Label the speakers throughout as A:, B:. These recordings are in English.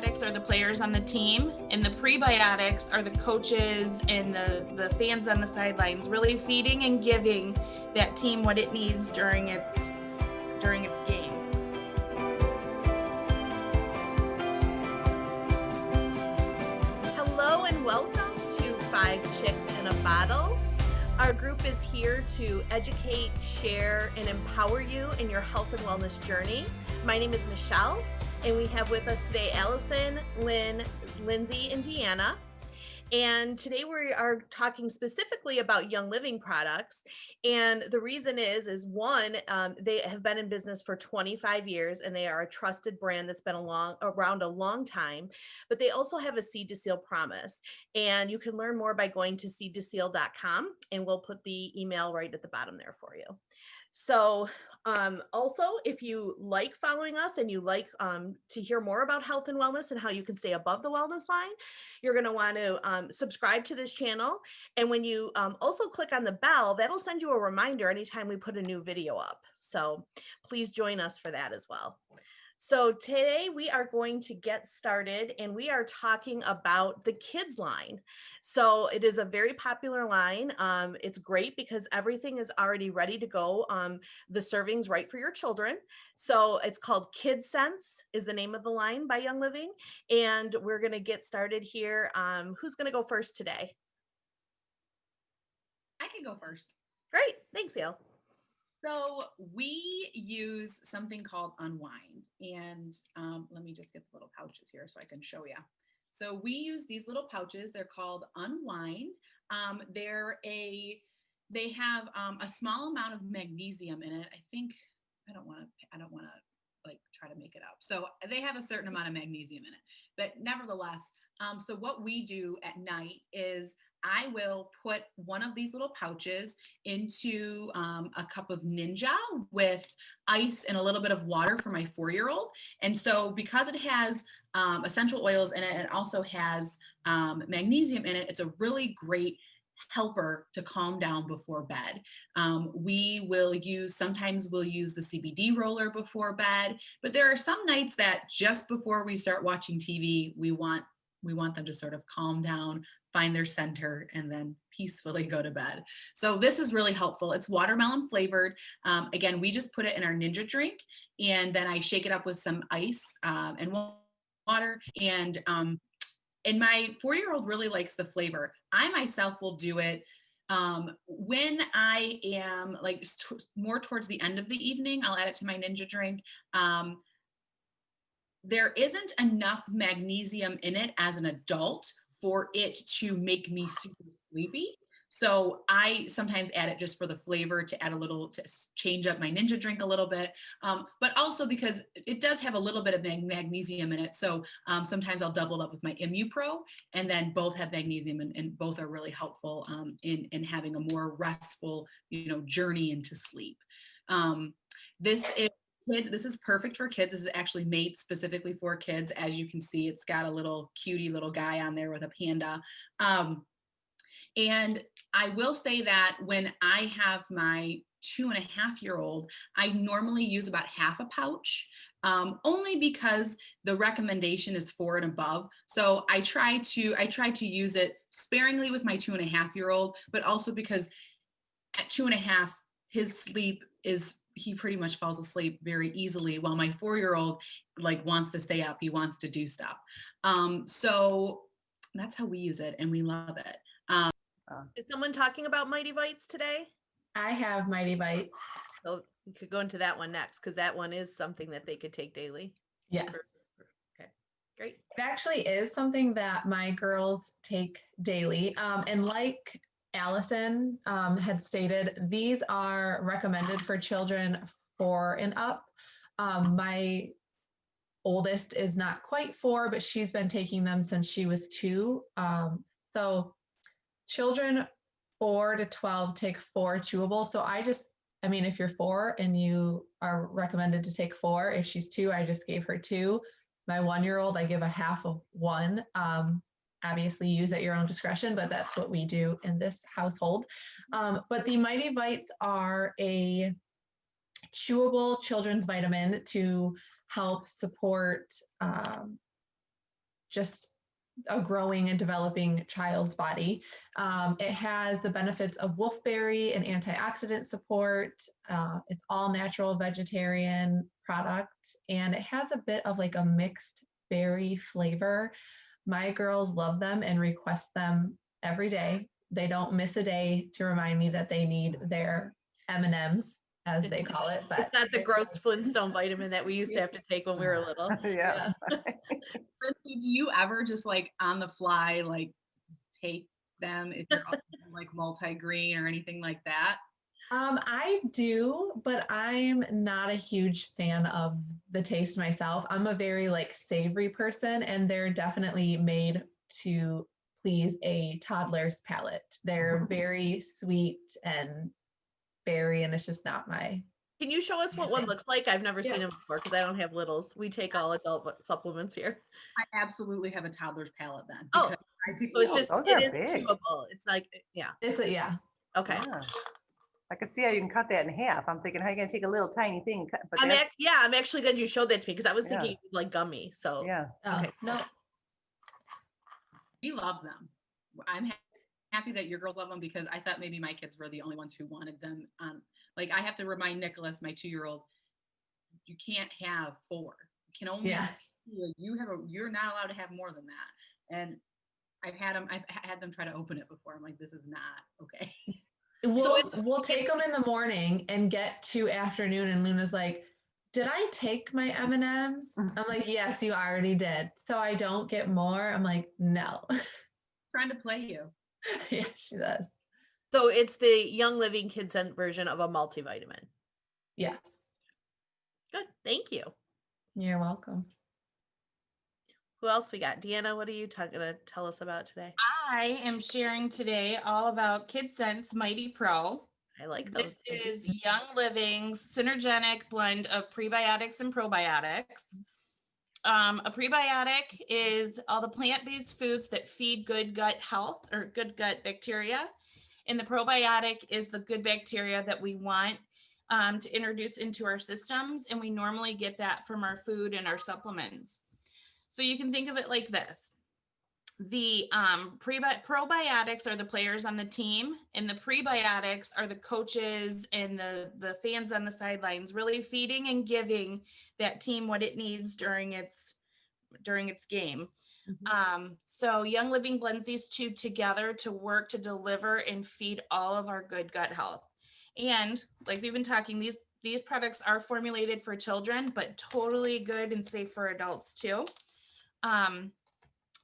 A: probiotics are the players on the team, and the prebiotics are the coaches and the fans on the sidelines, really feeding and giving that team what it needs during its game.
B: Hello and welcome to 5 Chicks in a Bottle. Our group is here to educate, share, and empower you in your health and wellness journey. My name is Michelle, and we have with us today Allison, Lynn, Lindsay, and Deanna. And today we are talking specifically about Young Living products. And the reason is one, they have been in business for 25 years, and they are a trusted brand that's been around a long time. But they also have a seed to seal promise. And you can learn more by going to seedtoseal.com, and we'll put the email right at the bottom there for you. So also, if you like following us and you like to hear more about health and wellness and how you can stay above the wellness line, you're going to want to subscribe to this channel. And when you also click on the bell, that'll send you a reminder anytime we put a new video up. So please join us for that as well. So today we are going to get started, and we are talking about the kids line. So it is a very popular line. It's great because everything is already ready to go. The serving's right for your children. So it's called Kidscents is the name of the line by Young Living. And we're going to get started here. Who's going to go first today?
C: I can go first.
B: Great. Thanks, Yale.
C: So we use something called Unwind, and let me just get the little pouches here so I can show you. So we use these little pouches. They're called Unwind. They have a small amount of magnesium in it. I don't want to like try to make it up. So they have a certain amount of magnesium in it, but nevertheless, so what we do at night is I will put one of these little pouches into a cup of Ninja with ice and a little bit of water for my 4-year-old. And so because it has essential oils in it, and it also has magnesium in it, it's a really great helper to calm down before bed. Sometimes we'll use the CBD roller before bed, but there are some nights that just before we start watching TV, we want them to sort of calm down, find their center, and then peacefully go to bed. So this is really helpful. It's watermelon flavored. Again, we just put it in our Ninja drink, and then I shake it up with some ice and water. And my 4-year-old really likes the flavor. I myself will do it when I am like more towards the end of the evening. I'll add it to my Ninja drink. There isn't enough magnesium in it as an adult for it to make me super sleepy. So I sometimes add it just for the flavor, to change up my Ninja drink a little bit, but also because it does have a little bit of magnesium in it. So sometimes I'll double it up with my ImmuPro, and then both have magnesium, and both are really helpful in having a more restful, journey into sleep. This is perfect for kids. This is actually made specifically for kids. As you can see, it's got a little cutie little guy on there with a panda. And I will say that when I have my 2.5-year-old, I normally use about half a pouch, only because the recommendation is 4 and above. So I try to use it sparingly with my 2.5-year-old, but also because at 2.5, his sleep he pretty much falls asleep very easily, while my 4-year-old wants to stay up. He wants to do stuff. So that's how we use it, and we love it.
B: Is someone talking about Mighty Bites today?
D: I have Mighty Bites.
B: So we could go into that one next, because that one is something that they could take daily.
D: Yes.
B: Okay, great.
D: It actually is something that my girls take daily. And like Allison had stated, these are recommended for children 4 and up. My oldest is not quite 4, but she's been taking them since she was 2. So children 4 to 12 take 4 chewables. So if you're 4 and you are recommended to take 4, if she's 2, I just gave her 2. My 1-year-old, I give a half of 1. Obviously use at your own discretion, but that's what we do in this household. But the Mighty Bites are a chewable children's vitamin to help support just a growing and developing child's body. It has the benefits of wolfberry and antioxidant support. It's all natural vegetarian product, and it has a bit of like a mixed berry flavor. My girls love them and request them every day. They don't miss a day to remind me that they need their M&Ms, as they call it. But
B: it's not the gross Flintstone vitamin that we used to have to take when we were little.
E: Yeah.
C: Lindsay, do you ever just like on the fly, like take them if you're like multi-green or anything like that?
D: I do, but I'm not a huge fan of the taste myself. I'm a very like savory person, and they're definitely made to please a toddler's palate. They're very sweet and berry, and it's just not my.
B: Can you show us what one looks like? I've never seen them before because I don't have littles. We take all adult supplements here.
C: I absolutely have a toddler's palate then.
B: Oh,
C: I could,
B: so it's just
E: those
B: it
E: are
B: is
E: big.
B: chewable. It's like
D: It's a
B: okay.
E: Yeah. I can see how you can cut that in half. I'm thinking, how are you gonna take a little tiny thing? And cut, but
B: I'm actually glad you showed that to me because I was thinking
E: Yeah.
B: it was like gummy. So
E: yeah.
B: Okay.
D: No.
C: we love them. I'm happy that your girls love them because I thought maybe my kids were the only ones who wanted them. Like I have to remind Nicholas, my 2-year-old, you can't have 4. You can only have 2. You're not allowed to have more than that. And I've had them try to open it before. I'm like, this is not okay.
D: We'll take them in the morning and get to afternoon, and Luna's like, did I take my M&Ms? I'm like, yes, you already did. So I don't get more. I'm like, no.
C: Trying to play you.
D: Yeah, she does.
B: So it's the Young Living Kidscents version of a multivitamin.
D: Yes.
B: Good. Thank you.
D: You're welcome.
B: Who else we got? Deanna, what are you going to tell us about today?
A: I am sharing today all about Kidscents Mighty Pro.
B: I like those.
A: This is Young Living's synergenic blend of prebiotics and probiotics. A prebiotic is all the plant-based foods that feed good gut health or good gut bacteria. And the probiotic is the good bacteria that we want to introduce into our systems. And we normally get that from our food and our supplements. So you can think of it like this. The probiotics are the players on the team, and the prebiotics are the coaches and the fans on the sidelines, really feeding and giving that team what it needs during its game. So Young Living blends these two together to work to deliver and feed all of our good gut health. And like we've been talking, these products are formulated for children, but totally good and safe for adults too.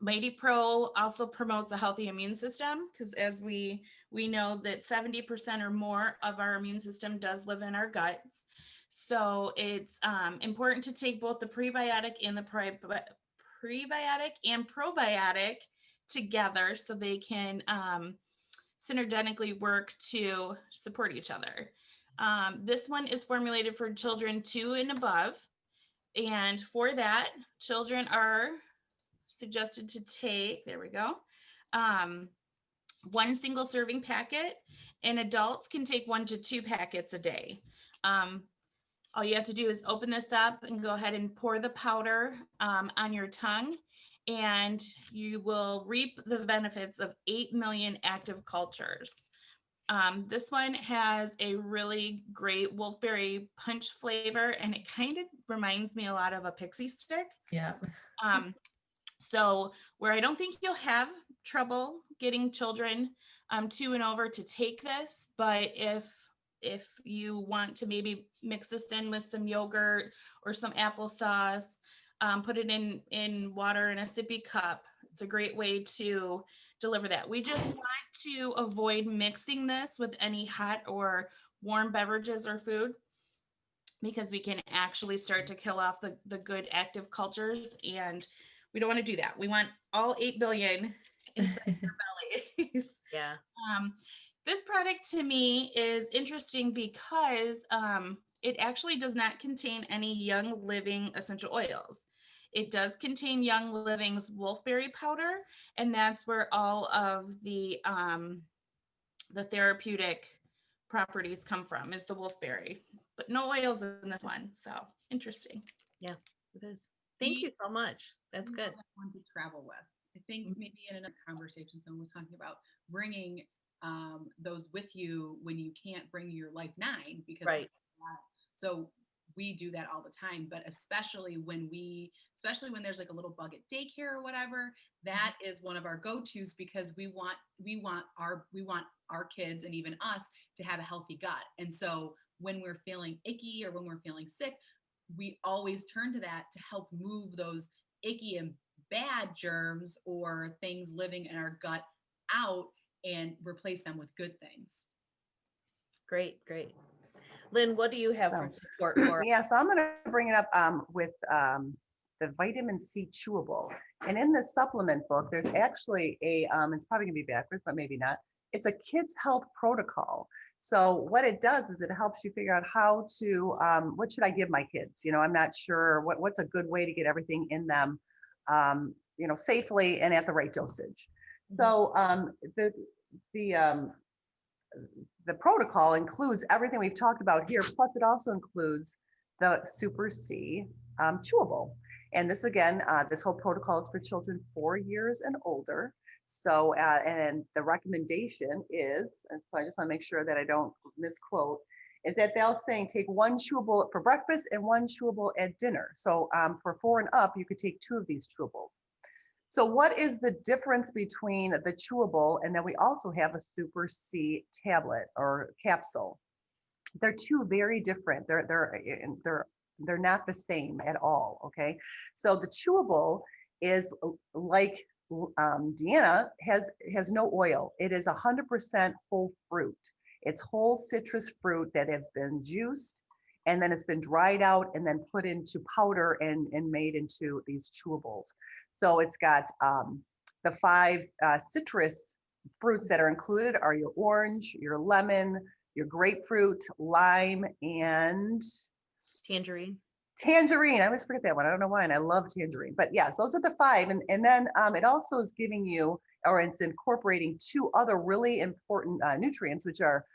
A: Mighty Pro also promotes a healthy immune system because as we know that 70% or more of our immune system does live in our guts. So it's important to take both the prebiotic and the probiotic together so they can synergetically work to support each other. This one is formulated for children 2 and above. And for that, children are suggested to take, there we go, 1 single serving packet, and adults can take 1 to 2 packets a day. All you have to do is open this up and go ahead and pour the powder on your tongue, and you will reap the benefits of 8 million active cultures. This one has a really great wolfberry punch flavor, and it kind of reminds me a lot of a pixie stick.
D: Yeah.
A: So where I don't think you'll have trouble getting children 2 and over to take this, but if you want to maybe mix this in with some yogurt or some applesauce, put it in water in a sippy cup. It's a great way to deliver that. We just want to avoid mixing this with any hot or warm beverages or food because we can actually start to kill off the good active cultures, and we don't want to do that. We want all 8 billion inside your bellies.
B: Yeah.
A: This product to me is interesting because it actually does not contain any Young Living essential oils. It does contain Young Living's wolfberry powder, and that's where all of the therapeutic properties come from, is the wolfberry, but no oils in this one. So interesting.
B: Yeah, it is. Thank you so much. That's
C: we
B: good.
C: want one to travel with. I think maybe in another conversation, someone was talking about bringing those with you when you can't bring your Life 9 because
B: Right.
C: so we do that all the time, but especially when there's like a little bug at daycare or whatever, that is one of our go-tos because we want our kids and even us to have a healthy gut. And so when we're feeling icky or when we're feeling sick, we always turn to that to help move those icky and bad germs or things living in our gut out and replace them with good things.
B: Great. Lynn, what do you have for support for?
E: Yeah, so I'm going to bring it up with the vitamin C chewable. And in this supplement book, there's actually it's probably going to be backwards, but maybe not. It's a kids health protocol. So what it does is it helps you figure out how to, what should I give my kids? I'm not sure what's a good way to get everything in them, safely and at the right dosage. So the protocol includes everything we've talked about here, plus it also includes the Super C chewable. And this again, this whole protocol is for children 4 years and older. So, and the recommendation is, and so I just want to make sure that I don't misquote, is that they're saying take one chewable for breakfast and one chewable at dinner. So for 4 and up, you could take 2 of these chewables. So what is the difference between the chewable and then we also have a Super C tablet or capsule? They're 2 very different. They're not the same at all. Okay, so the chewable is like Deanna has no oil. It is 100% whole fruit. It's whole citrus fruit that has been juiced and then it's been dried out and then put into powder and made into these chewables. So it's got the 5 citrus fruits that are included are your orange, your lemon, your grapefruit, lime, and
B: Tangerine.
E: Tangerine. I always forget that one. I don't know why. And I love tangerine. But yes, those are the 5. And then it also is giving you, or it's incorporating 2 other really important nutrients, which are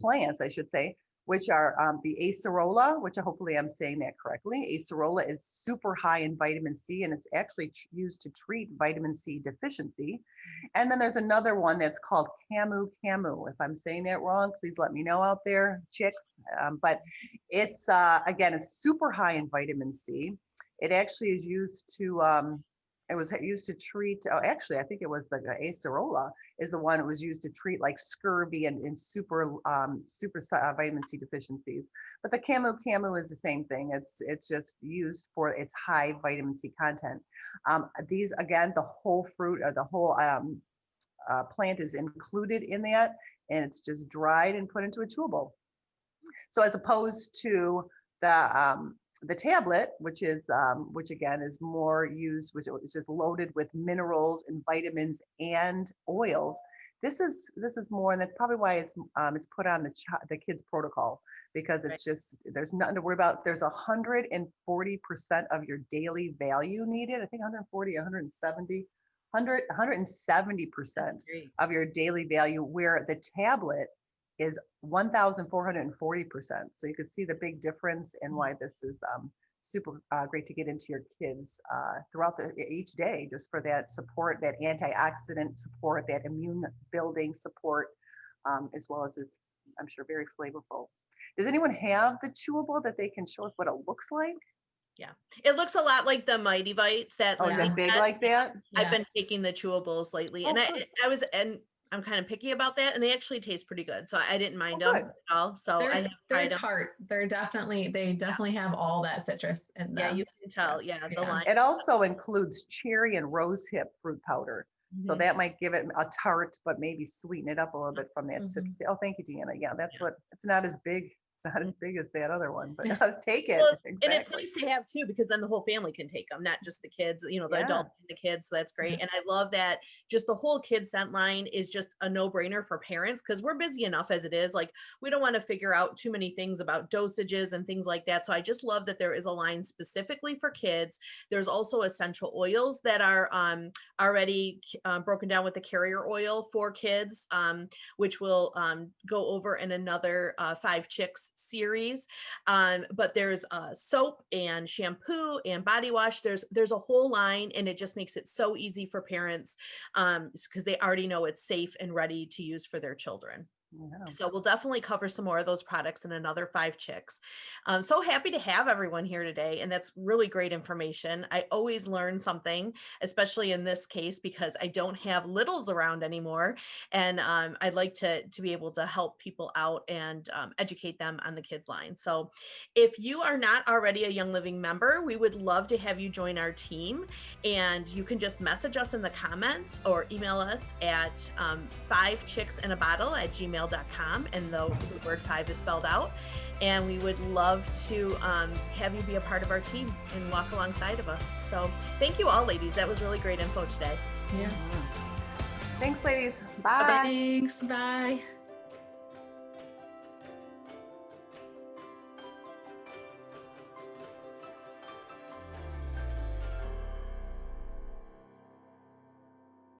E: plants, I should say, which are the acerola, which hopefully I'm saying that correctly. Acerola is super high in vitamin C, and it's actually used to treat vitamin C deficiency. And then there's another one that's called camu. If I'm saying that wrong, please let me know out there, chicks. But it's, again, it's super high in vitamin C. It actually is used to, it was used to treat, actually, I think it was the acerola is the one that was used to treat like scurvy and super vitamin C deficiencies. But the camu is the same thing. It's just used for its high vitamin C content. These, again, the whole fruit or the whole plant is included in that, and it's just dried and put into a chewable. So as opposed to the tablet, which again is more used, which is just loaded with minerals and vitamins and oils. This is more, and that's probably why it's put on the kids protocol, because it's just, there's nothing to worry about. There's 140% of your daily value needed. I think 140, 170, 170% of your daily value, where the tablet is 1,440%. So you could see the big difference and why this is super great to get into your kids throughout each day, just for that support, that antioxidant support, that immune building support, as well as it's, I'm sure, very flavorful. Does anyone have the chewable that they can show us what it looks like?
B: Yeah, it looks a lot like the Mighty Bites that.
E: Oh, is it big like that?
B: I've been taking the chewables lately, and I'm kind of picky about that, and they actually taste pretty good, so I didn't mind them at all. So
D: they're tart. They definitely have all that citrus in them.
B: Yeah, you can tell. Yeah, the lime.
E: It also includes cherry and rosehip fruit powder, so that might give it a tart, but maybe sweeten it up a little bit from that citrus. Oh, thank you, Deanna. Yeah, that's what. It's not as big. It's not as big as that other one, but take it.
B: Well, exactly. And it's nice to have too, because then the whole family can take them, not just the kids, the adults and the kids. So that's great. And I love that just the whole kid scent line is just a no-brainer for parents, because we're busy enough as it is. Like, we don't want to figure out too many things about dosages and things like that. So I just love that there is a line specifically for kids. There's also essential oils that are already broken down with the carrier oil for kids, which will go over in another 5 Chicks series. But there's soap and shampoo and body wash. There's a whole line, and it just makes it so easy for parents because they already know it's safe and ready to use for their children.
E: Yeah.
B: So we'll definitely cover some more of those products in another 5 Chicks. I'm so happy to have everyone here today. And that's really great information. I always learn something, especially in this case, because I don't have littles around anymore. And I'd like to be able to help people out and educate them on the kids line. So if you are not already a Young Living member, we would love to have you join our team. And you can just message us in the comments or email us at 5chicksinabottle@gmail.com, and the word 5 is spelled out. And we would love to have you be a part of our team and walk alongside of us. So thank you all, ladies. That was really great info today.
D: Yeah.
E: Thanks, ladies. Bye.
D: Thanks. Bye.